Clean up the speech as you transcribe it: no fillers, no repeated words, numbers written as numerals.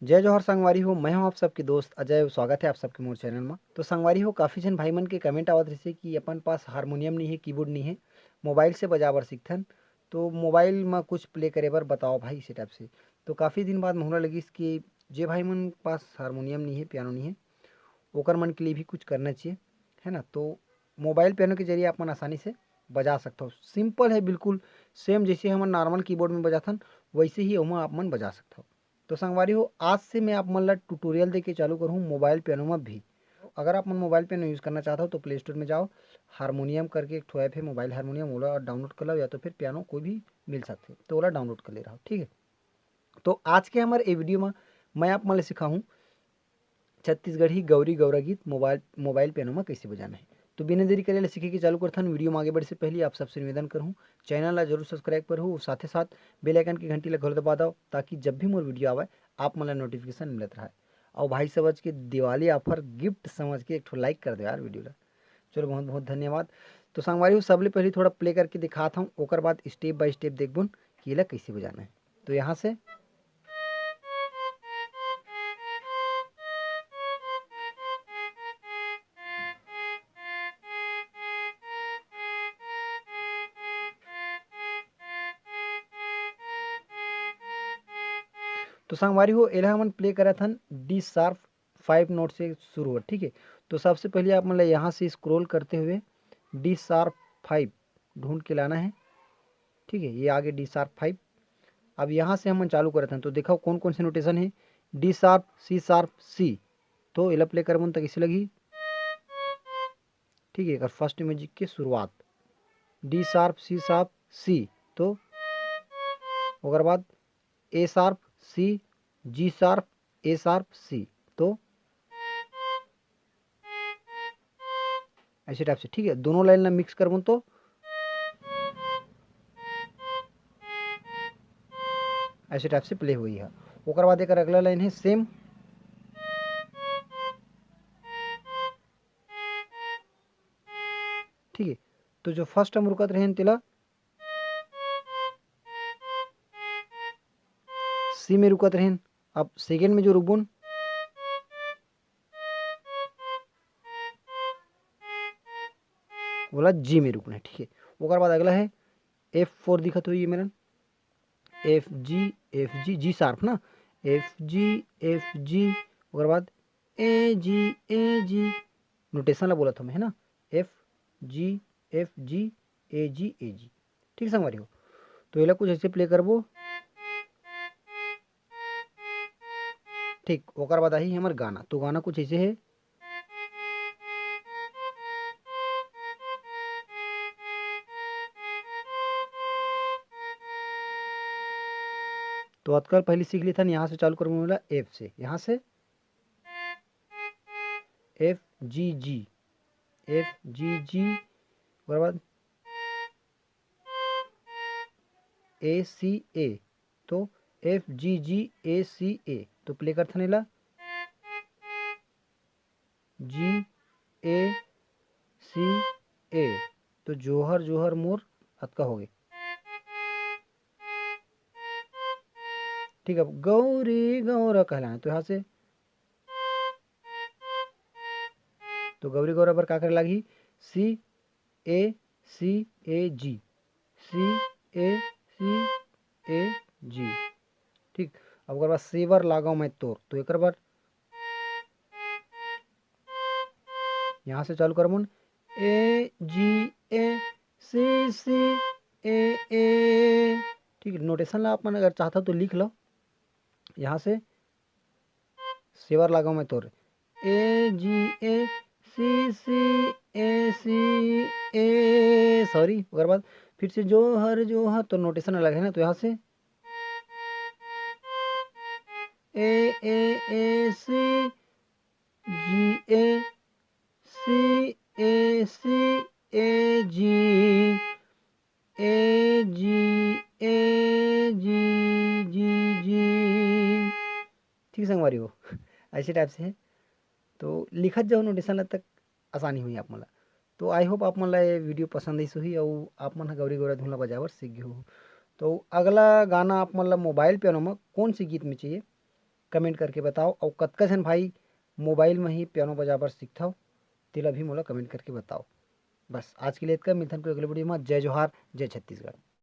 जय जौहर संगवारी हो। मैं हूं आप सबके दोस्त अजय। स्वागत है आप सबके मोर चैनल में। तो संगवारी हो, काफ़ी जन भाई मन के कमेंट आवत रही कि अपन पास हारमोनियम नहीं है, कीबोर्ड नहीं है, मोबाइल से बजावर सीखथन, तो मोबाइल में कुछ प्ले करे बर बताओ भाई इसी टाइप से। तो काफ़ी दिन बाद मोहरा लगिस कि जे भाई मन पास हारमोनियम नहीं है, पियानो नहीं है, ओकर मन के लिए भी कुछ करना चाहिए, है ना। तो मोबाइल पियानो के जरिए अपन आसानी से बजा सकते हो। सिंपल है बिल्कुल, सेम जैसे हम नॉर्मल कीबोर्ड में बजाथन वैसे ही ओमा आप मन बजा सकते हो। तो संगवारी हो, आज से मैं आप मन ला ट्यूटोरियल दे के चालू करूँ मोबाइल पियानो में भी। अगर आप मन मोबाइल पियानो यूज़ करना चाहते हो तो प्ले स्टोर में जाओ, हारमोनियम करके एक ठो ऐप है मोबाइल हारमोनियम, ओला डाउनलोड कर लो, या तो फिर पियानो कोई भी मिल सकते तो ओला डाउनलोड कर ले रहा हो, ठीक है। तो आज के हमारे ए वीडियो में मैं आप मन ला सिखाऊँ छत्तीसगढ़ी गौरी गौरा गीत मोबाइल मोबाइल पियानो में कैसे बजाना है। तो बिना देरी करे सीखे के चालू करथन। वीडियो में आगे बढ़े से पहले आप सबसे निवेदन करूँ, चैनल ला जरूर सब्सक्राइब करूँ, साथ ही साथ बेल आइकन की घंटी ला घोल दबा दो, ताकि जब भी मोर वीडियो आवे आप मन ला नोटिफिकेशन मिलत रहे। और भाई समझ के दिवाली ऑफर गिफ्ट समझ के एक ठो लाइक कर दो यार वीडियो ला। चलो बहुत बहुत धन्यवाद। तो संगवारी हो, सबले पहले थोड़ा प्ले करके दिखाता हूँ, ओकर बाद स्टेप बाय स्टेप देखबुन कि एला कैसे बजाना है। तो यहाँ से तो संगवारी हो, एला हमन प्ले करत हन डी शार्प 5 नोट से शुरू हो, ठीक है। तो सबसे पहले आप मतलब यहाँ से स्क्रॉल करते हुए डी शार्प 5 ढूंढ के लाना है, ठीक है। ये आगे डी शार्प 5। अब यहाँ से हम चालू करते हैं, तो देखो कौन कौन से नोटेशन है। डी शार्प, सी शार्प, सी। तो एला प्ले करबन तक इसे लगी, ठीक है। अगर फर्स्ट म्यूजिक की शुरुआत डी शार्प, सी शार्प, सी, तो ओकर बाद ए शार्प, सी, जी शार्प, ए शार्प, सी, तो ऐसे टाइप से, ठीक है। दोनों लाइन ला मिक्स करबो तो ऐसे टाइप से प्ले हुई है। ओकर बाद एक अगला लाइन है सेम, ठीक है। तो जो फर्स्ट हम रुकत रहे तेला सी में रुकत रहे, अब सेकेंड में जो रुकबुन बोला जी में रुकना है, ठीक है। ओकर बाद अगला है F4 दिखत हुई मेरा, एफ जी, जी शार्प ना, एफ जी, ओकर बाद ए जी नोटेशन ला बोला था मैं, है ना। एफ जी, ए जी, ठीक संगवारी हो। तो ये कुछ ऐसे प्ले करबो, ठीक। ओकर बाद आई हमार गाना। तो गाना कुछ ऐसे है, तो आजकल पहले सीख ली था, यहाँ से चालू करबो बोला एफ से, यहाँ से एफ जी जी, ओकर बाद ए सी ए, तो एफ जी ए सी ए। तो प्ले करथन एला जी ए सी ए, तो जोहर जोहर मोर अतका हो गए, ठीक है। अब गौरी गौरा कहलाना, तो यहाँ से तो गौरी गौरा पर का करे लागी, सी ए जी, सी ए जी, ठीक। अब ओकर बाद सेवर लगाओ मैं तोर, तो एक बार यहाँ से चालू करबुन ए जी ए सी ए, ठीक है। नोटेशन ला अपन अगर चाहता तो लिख लो, यहाँ से सेवर लगाओ मैं तोर ए जी ए सॉरी। ओकर बाद फिर से जोहर तो नोटेशन अलग है ना, तो यहाँ से ए सी जी ए जी ठीक संगवारी हो। ऐसे टाइप से है। तो लिखत जाओ नोटेशन तक आसानी हुई आप मला। तो आई होप आप मन ला ये वीडियो पसंद आई हुई और आप मन गौरी गौरा धुन ला बजावर सीख गए हो। तो अगला गाना आप मन ला मोबाइल पियानो में कौन सी गीत में चाहिए कमेंट करके बताओ। और कतका झन भाई मोबाइल में ही पियानो बजा बर सीखथव तेला भी मोला कमेंट करके बताओ। बस आज के लिए इतना, मिलथन कोई अगले वीडियो में। जय जोहार, जय छत्तीसगढ़।